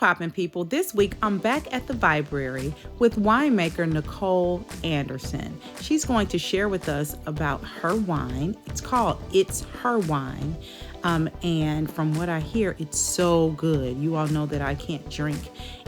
poppin', people? This week I'm back at the library with winemaker Nicole Anderson. She's going to share with us about her wine. It's called It's Her Wine. And from what I hear, it's so good. You all know that I can't drink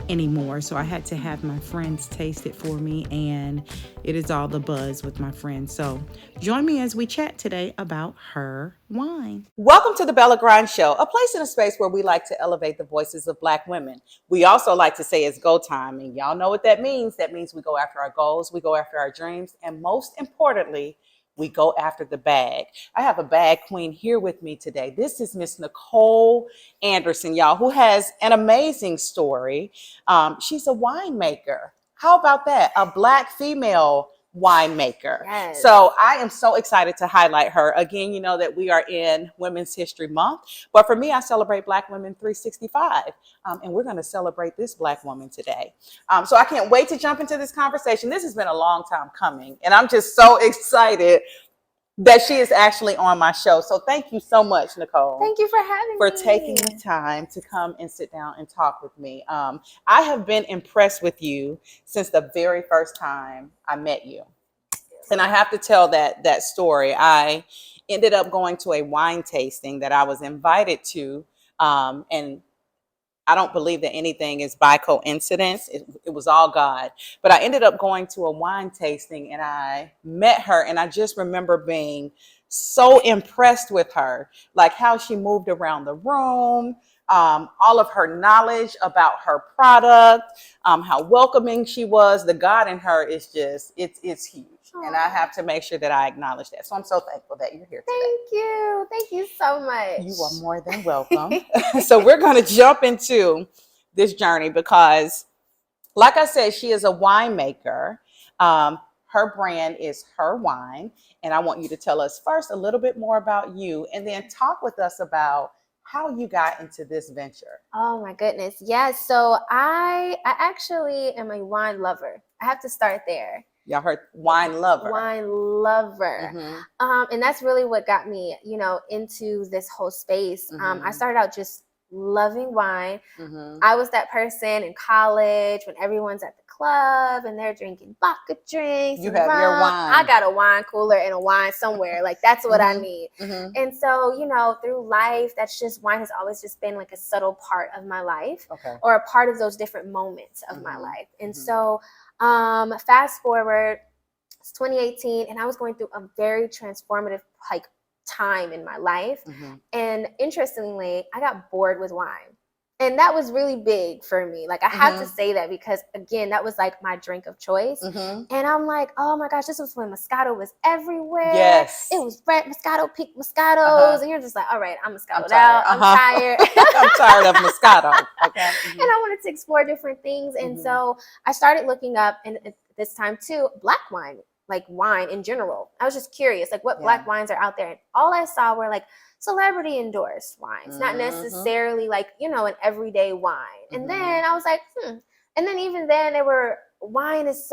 anymore, so I had to have my friends taste it for me, and it is all the buzz with my friends. So join me as we chat today about her wine. Welcome to the Bella Grind Show, a place and a space where we like to elevate the voices of Black women. We also like to say it's go time, and y'all know what that means. That means we go after our goals, we go after our dreams, and most importantly, we go after the bag. I have a bag queen here with me today. This is Miss Nicole Anderson, y'all, who has an amazing story. She's a winemaker. How about that? A Black female winemaker. Yes. So I am so excited to highlight her. Again, you know that we are in Women's History Month, but for me, I celebrate Black women 365, and we're going to celebrate this Black woman today. So I can't wait to jump into this conversation. This has been a long time coming, and I'm just so excited that she is actually on my show. So thank you so much, Nicole. Thank you for having for me. taking the time to come and sit down and talk with me. I have been impressed with you since the very first time I met you. And I have to tell that story. I ended up going to a wine tasting that I was invited to, and I don't believe that anything is by coincidence. It was all God. But I ended up going to a wine tasting and I met her, and I just remember being so impressed with her, like how she moved around the room, all of her knowledge about her product, how welcoming she was. The God in her is just, it's huge. And I have to make sure that I acknowledge that. So I'm so thankful that you're here today. Thank you. Thank you so much. You are more than welcome. So we're going to jump into this journey because, like I said, she is a winemaker. Her brand is Her Wine. And I want you to tell us first a little bit more about you and then talk with us about how you got into this venture. Oh my goodness. Yes. So I actually am a wine lover. I have to start there. Y'all heard wine lover. Wine lover. Mm-hmm. And that's really what got me, into this whole space. Mm-hmm. I started out just loving wine. Mm-hmm. I was that person in college when everyone's at the club and they're drinking vodka drinks. You and have rum. your wine. I got a wine cooler and a wine somewhere. Like that's what I need. Mm-hmm. And so, through life, wine has always just been like a subtle part of my life, Okay. or a part of those different moments of my Mm-hmm. life. And Mm-hmm. so fast forward, it's 2018, and I was going through a very transformative time in my life. Mm-hmm. And interestingly, I got bored with wine. And that was really big for me. Like I have to say that because again, that was like my drink of choice. Mm-hmm. And I'm like, oh my gosh, this was when Moscato was everywhere. Yes. It was red Moscato, pink Moscatos. And you're just like, all right, I'm Moscatoed tired. out. I'm tired. I'm tired of Moscato. Okay. Mm-hmm. And I wanted to explore different things. And so I started looking up, and at this time too, Black wine, like wine in general. I was just curious, like what Black wines are out there. And all I saw were like celebrity endorsed wines, not necessarily like, an everyday wine. And then I was like, And then even then wine is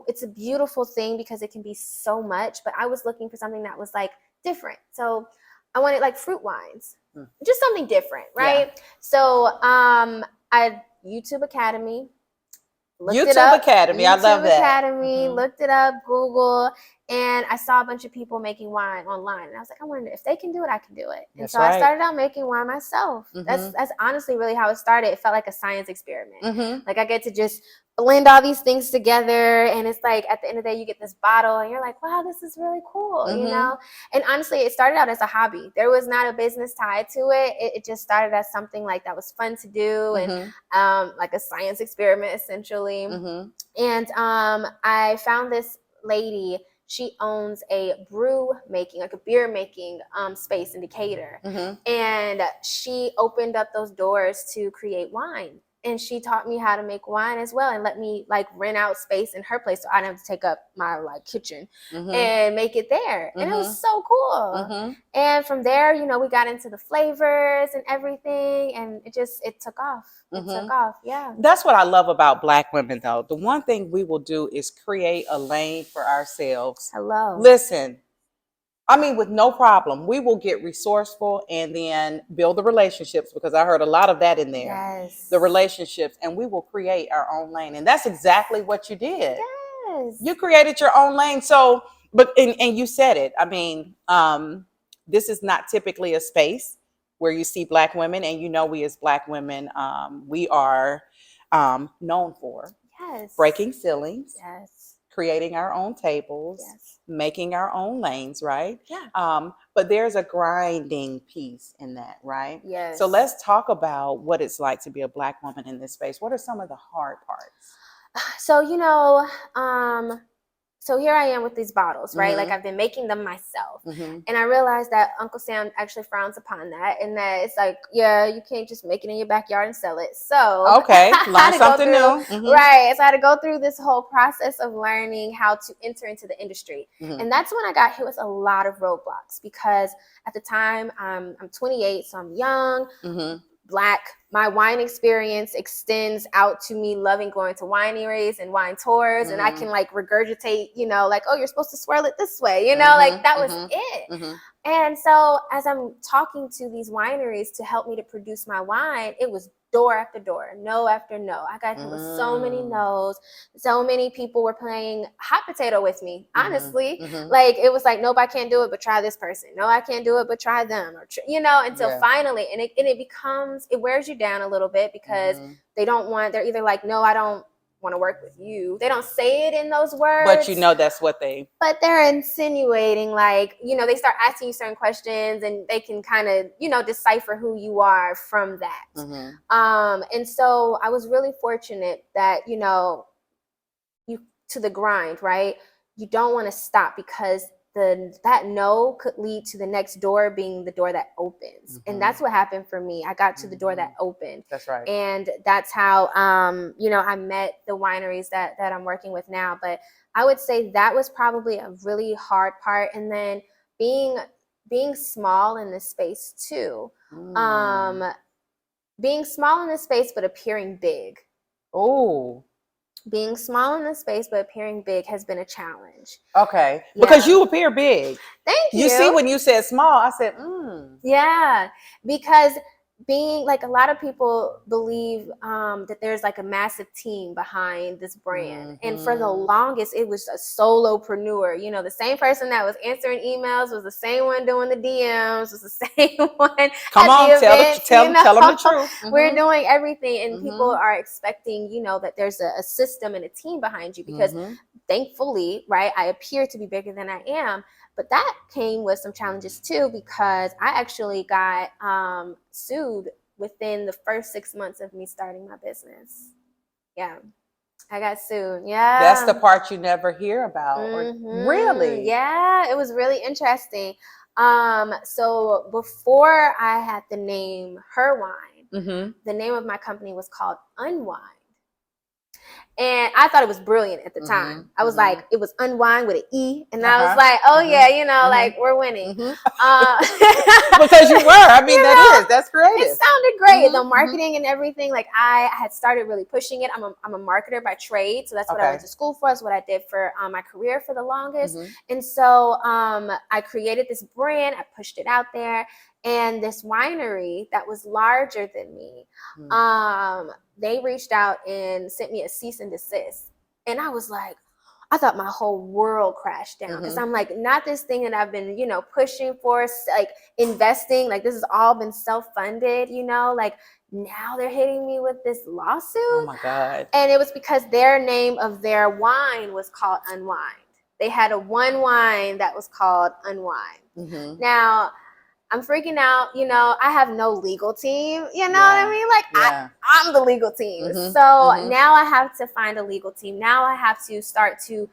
it's a beautiful thing because it can be so much, but I was looking for something that was like different. So I wanted like fruit wines, just something different. Right. Yeah. So, I YouTube Academy. YouTube Academy. I love that. Academy, looked it up, Google, and I saw a bunch of people making wine online. And I was like, I wonder if they can do it, I can do it. And so I started out making wine myself. That's honestly really how it started. It felt like a science experiment. Like I get to just blend all these things together, and it's like at the end of the day you get this bottle and you're like, wow, this is really cool. And honestly, it started out as a hobby. There was not a business tied to it. It just started as something like that was fun to do, and like a science experiment essentially. And I found this lady. She owns a brew making, like a beer making space in Decatur. And she opened up those doors to create wine. And she taught me how to make wine as well, and let me like rent out space in her place so I didn't have to take up my like kitchen and make it there. And it was so cool. And from there, we got into the flavors and everything, and it took off. It took off. Yeah. That's what I love about Black women, though. The one thing we will do is create a lane for ourselves. Hello. Listen, I mean, with no problem. We will get resourceful and then build the relationships, because I heard a lot of that in there. Yes. The relationships, and we will create our own lane. And that's exactly what you did. Yes. You created your own lane. So, but, and you said it. I mean, this is not typically a space where you see Black women, and you know, we as Black women, we are known for breaking ceilings. Yes. Creating our own tables, making our own lanes, right? Yeah. But there's a grinding piece in that, right? Yes. So let's talk about what it's like to be a Black woman in this space. What are some of the hard parts? So, so here I am with these bottles, right? Like, I've been making them myself. And I realized that Uncle Sam actually frowns upon that, and that it's like, yeah, you can't just make it in your backyard and sell it. So okay, learn something new. Right. So I had to go through this whole process of learning how to enter into the industry. And that's when I got hit with a lot of roadblocks, because at the time, I'm 28, so I'm young, Black. My wine experience extends out to me loving going to wineries and wine tours, and I can like regurgitate, like, oh, you're supposed to swirl it this way, like that was it. And so as I'm talking to these wineries to help me to produce my wine, it was door after door, no after no. I got hit with so many no's. So many people were playing hot potato with me, honestly. Like, it was like, nope, I can't do it, but try this person. No, I can't do it, but try them. Or until finally, and it wears you down a little bit, because they're either like, no, I don't want to work with you. They don't say it in those words, but that's what but they're insinuating, like, they start asking you certain questions, and they can kind of, decipher who you are from that. And so I was really fortunate that, you to the grind, right? You don't want to stop, because that no could lead to the next door being the door that opens. And that's what happened for me. I got to the door that opened. That's right. And that's how, I met the wineries that I'm working with now. But I would say that was probably a really hard part. And then being small in this space too. Being small in this space, but appearing big. Oh. Being small in this space but appearing big has been a challenge. Okay. Yeah. Because you appear big. Thank you. You see, when you said small, I said, Yeah, because being like, a lot of people believe that there's like a massive team behind this brand. And for the longest, it was a solopreneur. The same person that was answering emails was the same one doing the DMs, was the same one. Come on, tell them the truth. We're doing everything, and people are expecting, that there's a system and a team behind you, because thankfully, right, I appear to be bigger than I am. But that came with some challenges too, because I actually got sued within the first 6 months of me starting my business. Yeah, I got sued. Yeah, that's the part you never hear about. Really? Yeah, it was really interesting. So before I had the name Her Wine, the name of my company was called Unwind. And I thought it was brilliant at the time. I was like, it was Unwind with an E. And I was like, oh yeah, like, we're winning. Because you were. I mean, that's creative. It sounded great. The marketing and everything. Like, I had started really pushing it. I'm a marketer by trade. So that's what I went to school for. That's what I did for my career for the longest. And so I created this brand. I pushed it out there. And this winery that was larger than me, they reached out and sent me a cease and desist. And I was like, I thought my whole world crashed down, because I'm like, not this thing that I've been, pushing for, like investing, like this has all been self-funded, like now they're hitting me with this lawsuit. Oh my God. And it was because their name of their wine was called Unwind. They had one wine that was called Unwind. Now, I'm freaking out, I have no legal team, what I mean? Like, I'm the legal team. So now I have to find a legal team. Now I have to start to,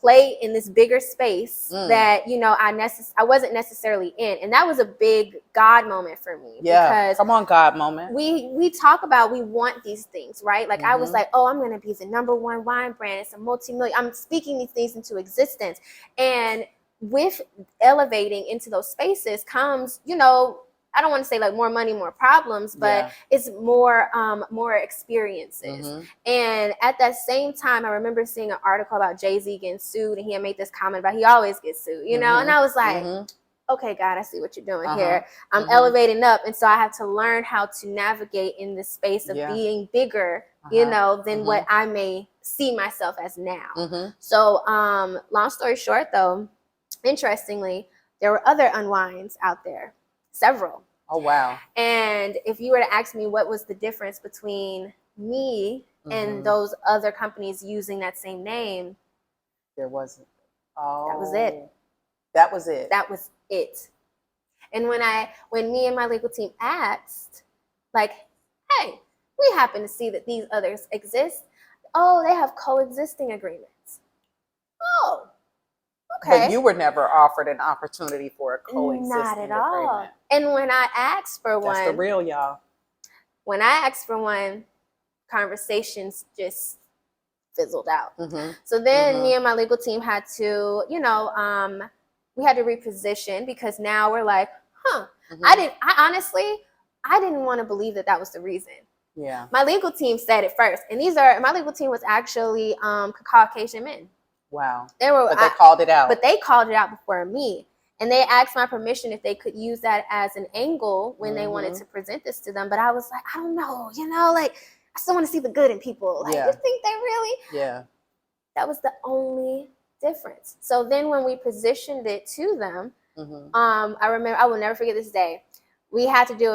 play in this bigger space that, I wasn't necessarily in. And that was a big God moment for me. Yeah, because come on, God moment. We talk about, we want these things, right? Like, I was like, oh, I'm going to be the #1 wine brand. It's a multi-million. I'm speaking these things into existence. And with elevating into those spaces comes, I don't want to say like more money, more problems, but it's more experiences. And at that same time, I remember seeing an article about Jay-Z getting sued, and he had made this comment about he always gets sued, you know? And I was like, okay, God, I see what you're doing here. I'm elevating up. And so I have to learn how to navigate in the space of being bigger, you know, than what I may see myself as now. So long story short, though, interestingly, there were other unwinds out there. Several. Oh, wow. And if you were to ask me what was the difference between me and those other companies using that same name, there wasn't. Oh, that was it. That was it. That was it. And when me and my legal team asked, like, hey, we happen to see that these others exist. Oh, they have coexisting agreements. Oh, okay. But you were never offered an opportunity for a coexisting Not at all. agreement. And when I asked for one, that's the real, y'all. When I asked for one, conversations just fizzled out. So then me and my legal team had to, you know, we had to reposition, because now we're like, I honestly didn't want to believe that was the reason. Yeah. My legal team said it first. And my legal team was actually Caucasian men. Wow. But they called it out. But they called it out before me. And they asked my permission if they could use that as an angle when they wanted to present this to them. But I was like, I don't know, you know, like, I still want to see the good in people. Like, you think they really? Yeah. That was the only difference. So then when we positioned it to them, I remember, I will never forget this day. We had to do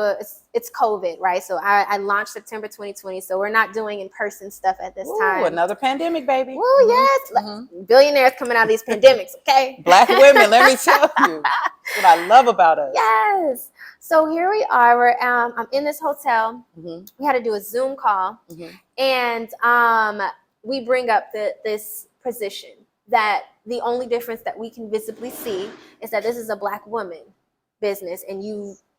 it's COVID, right? So I launched September 2020. So we're not doing in-person stuff at this time. Another pandemic, baby. Oh, yes. Like, billionaires coming out of these pandemics, okay? Black women, let me tell you. That's what I love about us. Yes. So here we are. I'm in this hotel. We had to do a Zoom call. And we bring up this position that the only difference that we can visibly see is that this is a Black woman business, and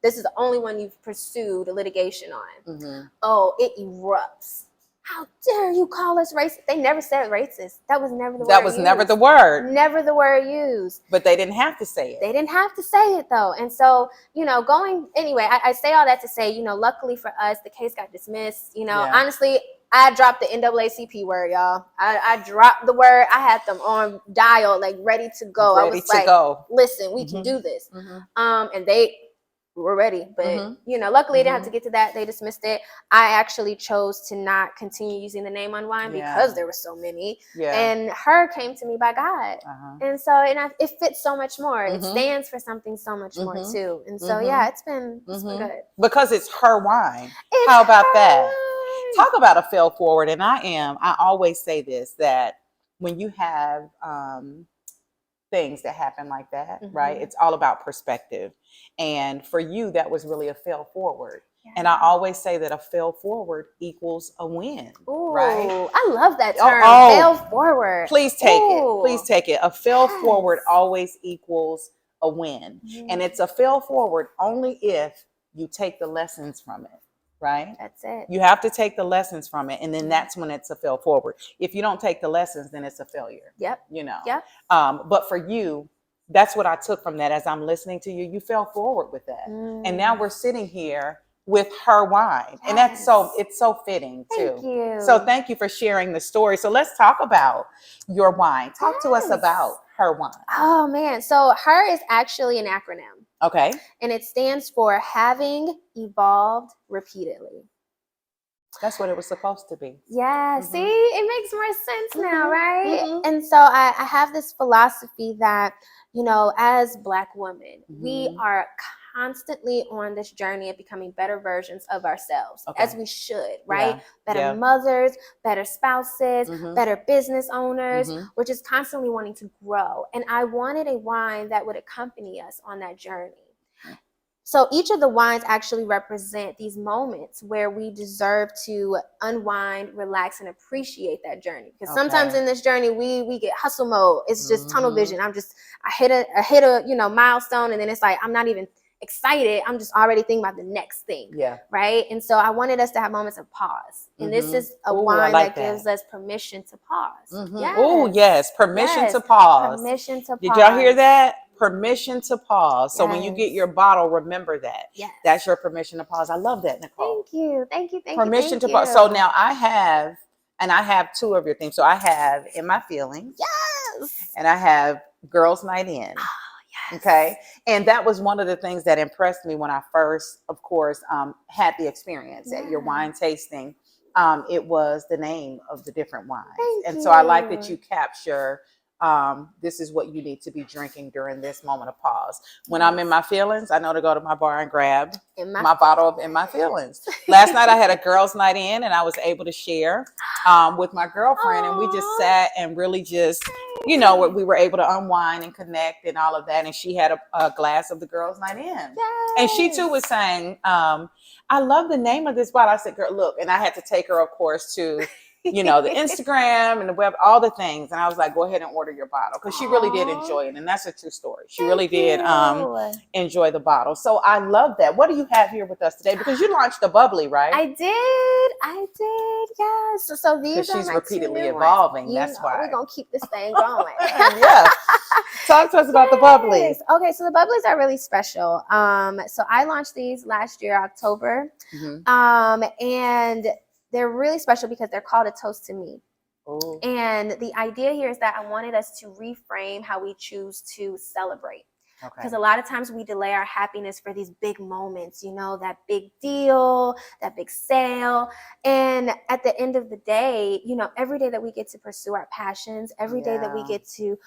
this is the only one you've pursued a litigation on. Oh, it erupts. How dare you call us racist? They never said racist. That was never the word. That was never the word. Never the word used. But they didn't have to say it. They didn't have to say it, though. And so, you know, I say all that to say, you know, luckily for us, the case got dismissed. You know, honestly, I dropped the NAACP word, y'all. I dropped the word. I had them on dial, like ready to go. I was like, listen, we can do this. And we were ready, but you know, luckily they didn't have to get to that. They dismissed it. I actually chose to not continue using the name Unwind because there were so many. And her came to me by God. And so it fits so much more. It stands for something so much more too. And so it's been good. Because it's her wine. How about that? Talk about a fail forward. And I always say this, that when you have things that happen like that, right? It's all about perspective. And for you, that was really a fail forward. And I always say that a fail forward equals a win. Ooh, right? I love that term. Fail forward. Please take it. Please take it. A fail forward always equals a win. And it's a fail forward only if you take the lessons from it. Right? That's it. You have to take the lessons from it. And then that's when it's a fail forward. If you don't take the lessons, then it's a failure. Yep. You know? Yep. But for you, that's what I took from that. As I'm listening to you, you fell forward with that. And now we're sitting here with her wine. And that's it's so fitting too. Thank you. So thank you for sharing the story. So let's talk about your wine. Talk to us about her wine. Oh man. So her is actually an acronym. Okay. And it stands for having evolved repeatedly. That's what it was supposed to be. Yeah. See, it makes more sense now, right? And so I have this philosophy that, you know, as Black women, we are constantly on this journey of becoming better versions of ourselves, as we should, right? Better mothers, better spouses, better business owners. We're just constantly wanting to grow. And I wanted a wine that would accompany us on that journey. So each of the wines actually represent these moments where we deserve to unwind, relax, and appreciate that journey. Because sometimes in this journey, we get hustle mode. It's just tunnel vision. I hit a milestone, and then it's like I'm not even excited. I'm just already thinking about the next thing. Yeah. Right. And so I wanted us to have moments of pause. And this is a wine that gives us permission to pause. Oh, yes. Permission to pause. Permission to pause. Did y'all hear that? permission to pause. So when you get your bottle, remember that. Yes. That's your permission to pause. I love that, Nicole. Thank you. Thank you. Thank permission you. to pause. So now I have two of your things. So I have In My Feelings. Yes. And I have Girls Night In. Oh, yes. Okay. And that was one of the things that impressed me when I first, of course, had the experience at your wine tasting. It was the name of the different wines. Thank you. So I like that you capture this is what you need to be drinking during this moment of pause. When I'm in my feelings, I know to go to my bar and grab my bottle of In My Feelings. Last night I had a girls' night in, and I was able to share with my girlfriend, and we just sat and really just, we were able to unwind and connect and all of that. And she had a glass of the girls' night in. Yes. And she too was saying, I love the name of this bottle. I said, girl, look. And I had to take her, of course, to the Instagram and the web, all the things. And I was like, go ahead and order your bottle, because she really did enjoy it. And that's a true story. She really did enjoy the bottle. So I love that. What do you have here with us today? Because you launched the bubbly, right? I did. Yes. So these are she's my repeatedly two evolving. That's why we're going to keep this thing going. Yeah. Talk to us about the bubblies. Okay. So the bubblies are really special. So I launched these last year, October. And they're really special because they're called A Toast to Me. Ooh. And the idea here is that I wanted us to reframe how we choose to celebrate. Because a lot of times we delay our happiness for these big moments, that big deal, that big sale. And at the end of the day, every day that we get to pursue our passions, every day that we get to,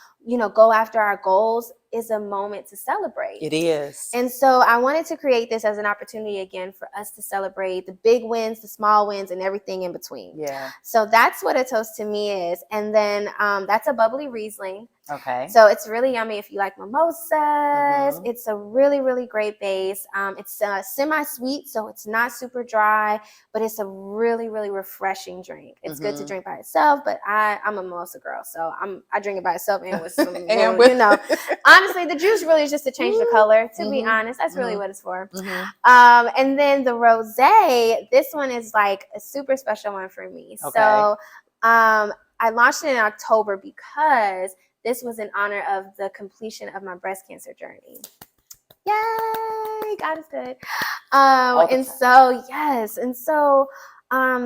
go after our goals is a moment to celebrate. It is. And so I wanted to create this as an opportunity again for us to celebrate the big wins, the small wins, and everything in between. Yeah. So that's what A Toast to Me is. And then that's a bubbly Riesling. Okay. So it's really yummy if you like mimosas. It's a really, really great base. It's semi-sweet, so it's not super dry, but it's a really, really refreshing drink. It's good to drink by itself, but I'm a mimosa girl, so I drink it by itself and with some, honestly, the juice really is just to change the color, to be honest. That's really what it's for. And then the rosé, this one is like a super special one for me. Okay. So I launched it in October because this was in honor of the completion of my breast cancer journey. Yay! God is good.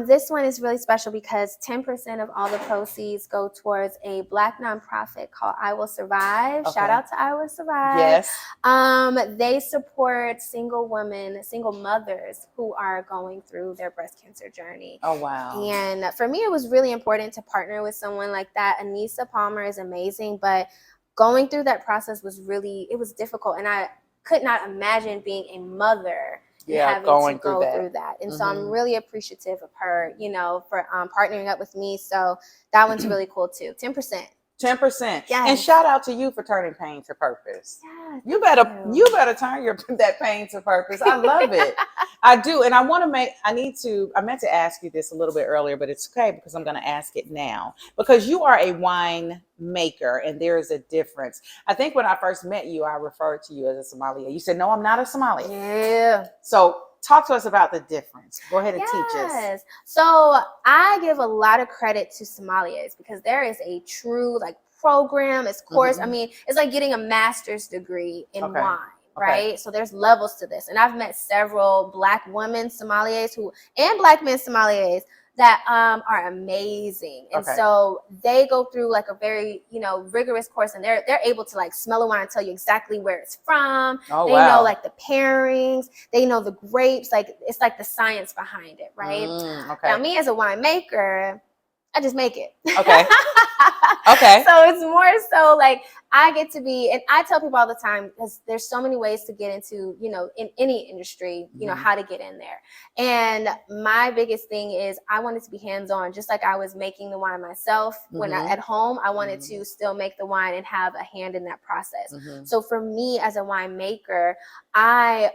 This one is really special because 10% of all the proceeds go towards a Black nonprofit called I Will Survive. Okay. Shout out to I Will Survive. Yes. They support single women, single mothers who are going through their breast cancer journey. Oh, wow. And for me, it was really important to partner with someone like that. Anissa Palmer is amazing, but going through that process was difficult. And I could not imagine being a mother having to go through that. And so I'm really appreciative of her, for partnering up with me. So that one's really cool too. 10%. 10%. Yes. And shout out to you for turning pain to purpose. Yeah, you better turn that pain to purpose. I love it. I do. And I meant to ask you this a little bit earlier, but it's okay because I'm going to ask it now, because you are a wine maker and there is a difference. I think when I first met you, I referred to you as a sommelier. You said, no, I'm not a sommelier. Yeah. So talk to us about the difference. Go ahead and teach us. So I give a lot of credit to sommeliers because there is a true program, it's course. I mean, it's like getting a master's degree in wine, right? So there's levels to this. And I've met several Black women sommeliers and Black men sommeliers that are amazing. And so they go through a very, rigorous course, and they're able to smell a wine and tell you exactly where it's from. Oh, they know the pairings, they know the grapes, it's the science behind it, right? Now me as a winemaker, I just make it. Okay. Okay. So it's more so I get to be, and I tell people all the time, because there's so many ways to get into, in any industry, how to get in there. And my biggest thing is I wanted to be hands-on, just like I was making the wine myself at home. I wanted to still make the wine and have a hand in that process. So for me as a winemaker, I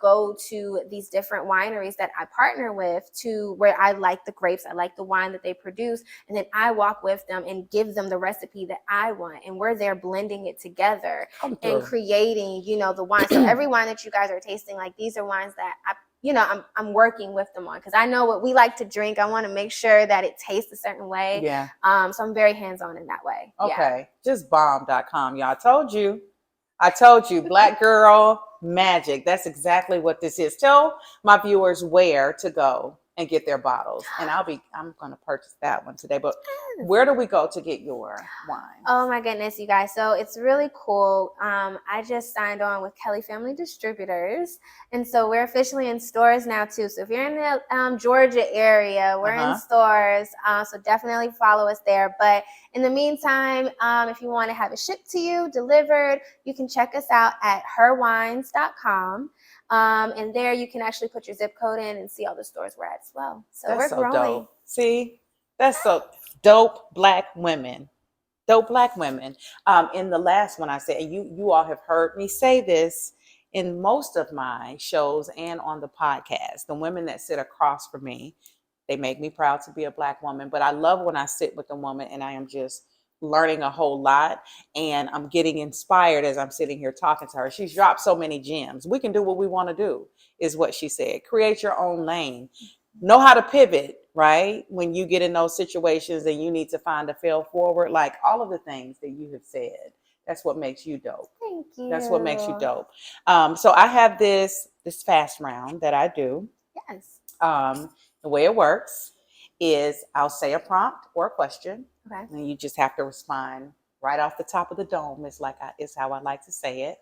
go to these different wineries that I partner with to where I like the grapes, I like the wine that they produce, and then I walk with them and give them the recipe that I want, and we're there blending it together and creating, the wine. So every wine that you guys are tasting, these are wines that I'm working with them on, because I know what we like to drink. I want to make sure that it tastes a certain way. So I'm very hands-on in that way. Okay. Just bomb.com. Y'all, I told you. I told you, Black girl magic. That's exactly what this is. Tell my viewers where to go and get their bottles. And I'm going to purchase that one today. But where do we go to get your wine? Oh my goodness, you guys. So it's really cool. I just signed on with Kelly Family Distributors. And so we're officially in stores now too. So if you're in the Georgia area, we're in stores. So definitely follow us there. But in the meantime, if you want to have it shipped to you, delivered, you can check us out at herwines.com. And there you can actually put your zip code in and see all the stores we're at as well. So that's we're so growing. Dope. See, that's so dope. Black women. Dope Black women. In the last one I said, and you all have heard me say this in most of my shows and on the podcast. The women that sit across from me, they make me proud to be a Black woman. But I love when I sit with a woman and I am just learning a whole lot, and I'm getting inspired as I'm sitting here talking to her. She's dropped so many gems. We can do what we want to do, is what she said. Create your own lane. Know how to pivot, right? When you get in those situations and you need to find a fail forward, like all of the things that you have said. That's what makes you dope. Thank you. That's what makes you dope. So I have this fast round that I do. Yes. The way it works is I'll say a prompt or a question, and you just have to respond right off the top of the dome. It's how I like to say it.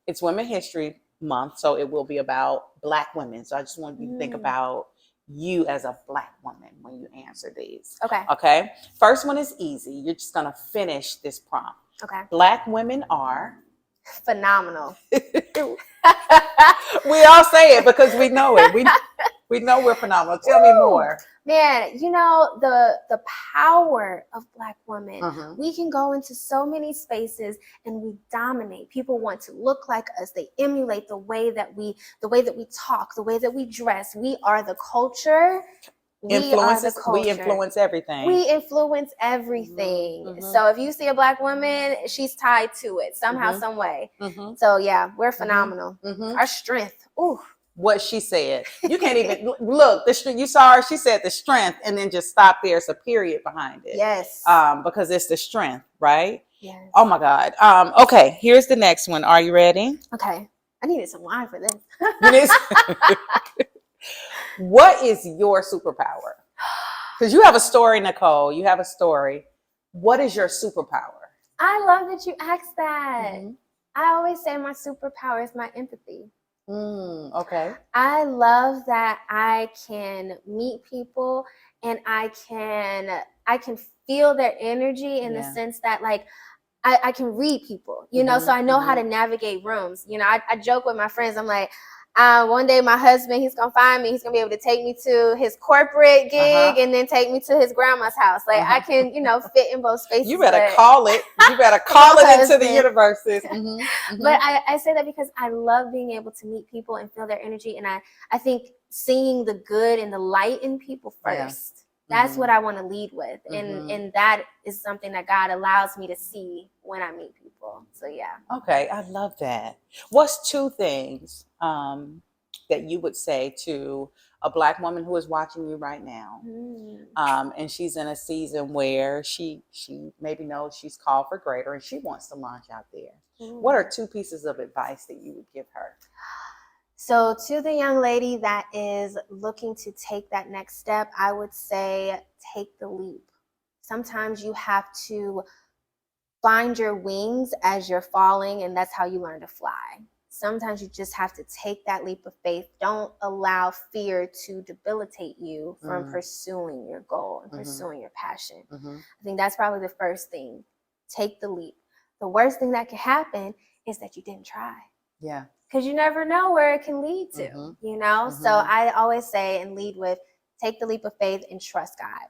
It's Women History Month, so it will be about Black women. So I just want you to think about you as a Black woman when you answer these. Okay. First one is easy. You're just gonna finish this prompt. Okay. Black women are phenomenal. We all say it because we know it. We know we're phenomenal. Tell me more. Man, you know, the power of Black women. We can go into so many spaces and we dominate. People want to look like us. They emulate the way that we talk, the way that we dress. We are the culture. We influence everything. We influence everything. So if you see a Black woman, she's tied to it somehow, some way. So yeah, we're phenomenal. Our strength. Ooh. What she said. You can't even look. You saw her. She said the strength, and then just stop there. It's a period behind it. Yes. Because it's the strength, right? Yes. Oh my God. Okay. Here's the next one. Are you ready? Okay. I needed some wine for this. What is your superpower? Because you have a story, Nicole. You have a story. What is your superpower? I love that you asked that. I always say my superpower is my empathy. Okay. I love that I can meet people and I can feel their energy in the sense that like I can read people, you know, so I know how to navigate rooms. You know, I joke with my friends. I'm like, one day my husband, he's gonna find me. He's gonna be able to take me to his corporate gig and then take me to his grandma's house. Like I can, you know, fit in both spaces. You better call it. You better call it into the universes. But I say that because I love being able to meet people and feel their energy. And I think seeing the good and the light in people first. That's what I want to lead with. And that is something that God allows me to see when I meet people. So yeah. Okay. I love that. What's two things that you would say to a Black woman who is watching you right now? And she's in a season where she maybe knows she's called for greater and she wants to launch out there. What are two pieces of advice that you would give her? So to the young lady that is looking to take that next step, I would say take the leap. Sometimes you have to find your wings as you're falling, and that's how you learn to fly. Sometimes you just have to take that leap of faith. Don't allow fear to debilitate you from pursuing your goal and pursuing your passion. I think that's probably the first thing. Take the leap. The worst thing that can happen is that you didn't try. Yeah. Because you never know where it can lead to, you know? So I always say and lead with take the leap of faith and trust God.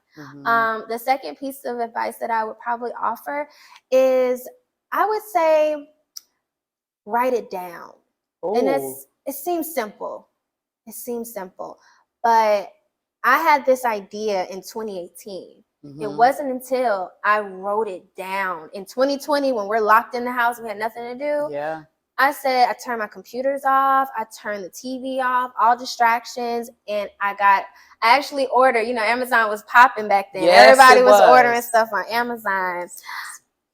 The second piece of advice that I would probably offer is I would say write it down. Ooh. And it seems simple. It seems simple. But I had this idea in 2018. It wasn't until I wrote it down in 2020 when we're locked in the house, we had nothing to do. Yeah. I said, I turned my computers off. I turned the TV off, all distractions. And I actually ordered, you know, Amazon was popping back then. Yes, everybody was ordering stuff on Amazon.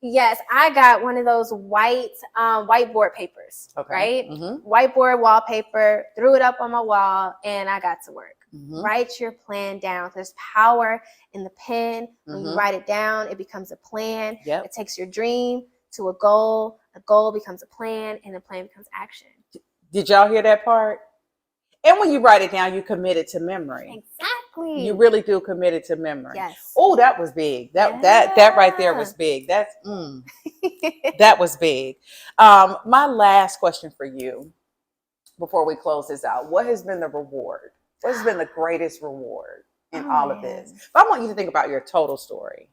Yes, I got one of those white whiteboard papers, right? Whiteboard wallpaper, threw it up on my wall, and I got to work. Write your plan down. There's power in the pen. When you write it down, it becomes a plan. It takes your dream to a goal becomes a plan, and the plan becomes action. Did y'all hear that part? And when you write it down, you commit it to memory. Exactly. You really do commit it to memory. Yes. Oh, that was big. That right there was big. That was big. My last question for you before we close this out. What has been the reward? What has been the greatest reward in all of this? But I want you to think about your total story.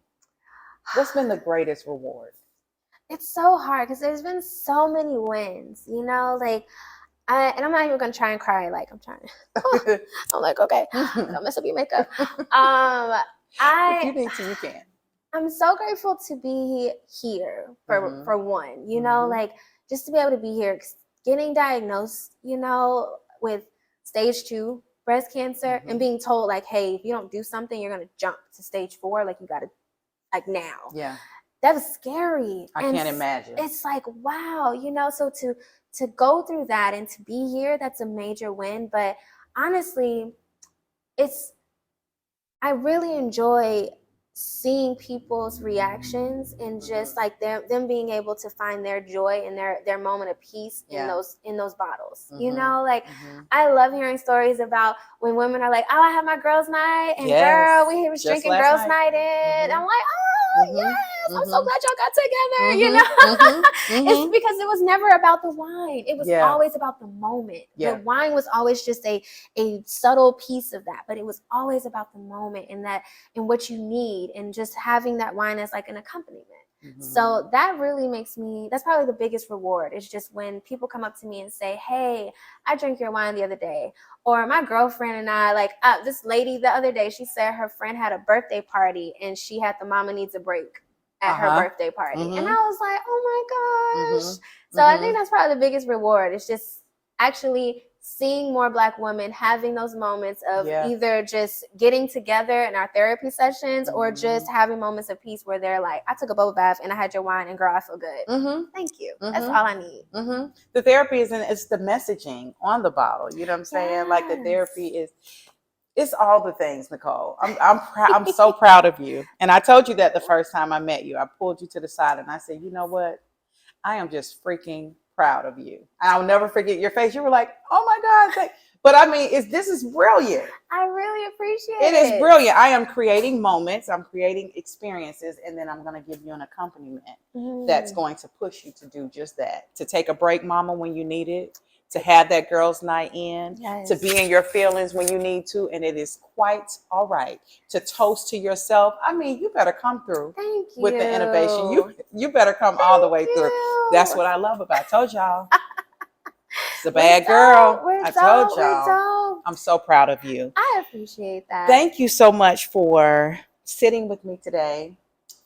What's been the greatest reward? It's so hard because there's been so many wins, and I'm not even gonna try and cry. Like I'm trying. I'm like, okay, don't mess up your makeup. If you need to, you can. I'm so grateful to be here for one. Just to be able to be here, getting diagnosed, with stage 2 breast cancer, and being told like, hey, if you don't do something, you're gonna jump to stage 4. Like you gotta, now. Yeah. That was scary. I can't imagine. It's like, wow, so to go through that and to be here, that's a major win. But honestly, I really enjoy seeing people's reactions and just like them being able to find their joy and their moment of peace in those bottles. I love hearing stories about when women are like, oh, I had my girls' night, and girl, we was drinking girls' night in. I'm like, oh yes, I'm so glad y'all got together. It's because it was never about the wine. It was always about the moment. The wine was always just a subtle piece of that, but it was always about the moment and what you need, and just having that wine as like an accompaniment. So that really that's probably the biggest reward. It's just when people come up to me and say, hey, I drank your wine the other day. Or my girlfriend and I, this lady the other day, she said her friend had a birthday party and she had the Mama Needs a Break at her birthday party. And I was like, oh my gosh. So I think that's probably the biggest reward. It's just actually seeing more Black women having those moments of either just getting together in our therapy sessions or just having moments of peace where they're like, I took a bubble bath and I had your wine and girl, I feel good. Thank you. That's all I need. The therapy it's the messaging on the bottle. You know what I'm saying? Yes. Like the therapy it's all the things, Nicole. I'm so proud of you. And I told you that the first time I met you. I pulled you to the side and I said, you know what? I am just freaking proud of you. I'll never forget your face. You were like, oh my God. But I mean, this is brilliant. I really appreciate it. It is brilliant. I am creating moments. I'm creating experiences. And then I'm going to give you an accompaniment that's going to push you to do just that. To take a break, mama, when you need it. To have that girls' night in. Yes. To be in your feelings when you need to. And it is quite all right. To toast to yourself. I mean, you better come through. Thank you. With the innovation. You better come all the way through. That's what I love about it. I told y'all. It's a bad girl. I told y'all. I'm so proud of you. I appreciate that. Thank you so much for sitting with me today,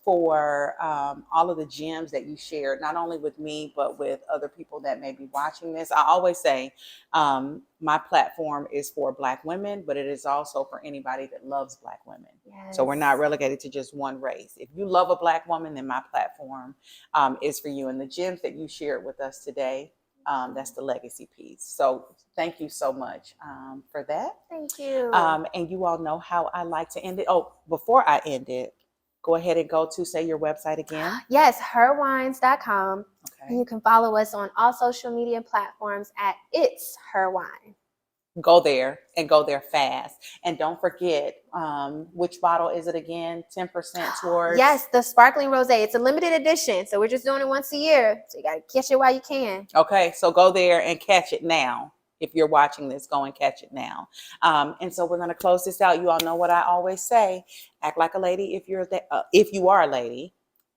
for all of the gems that you shared, not only with me, but with other people that may be watching this. I always say my platform is for Black women, but it is also for anybody that loves Black women. Yes. So we're not relegated to just one race. If you love a Black woman, then my platform is for you. And the gems that you shared with us today, that's the legacy piece. So thank you so much for that. Thank you. And you all know how I like to end it. Oh, before I end it, go ahead and say your website again. Yes, herwines.com. Okay. And you can follow us on all social media platforms at It's Her Wine. Go there and go there fast. And don't forget, which bottle is it again? 10% towards? Yes, the sparkling rosé. It's a limited edition, so we're just doing it once a year. So you got to catch it while you can. Okay, so go there and catch it now. If you're watching this, go and catch it now. And so we're going to close this out. You all know what I always say. Act like a lady if you are a lady.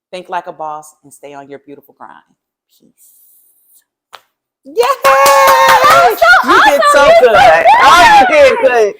Think like a boss and stay on your beautiful grind. Peace. Yeah! You did so good. Oh, you did good.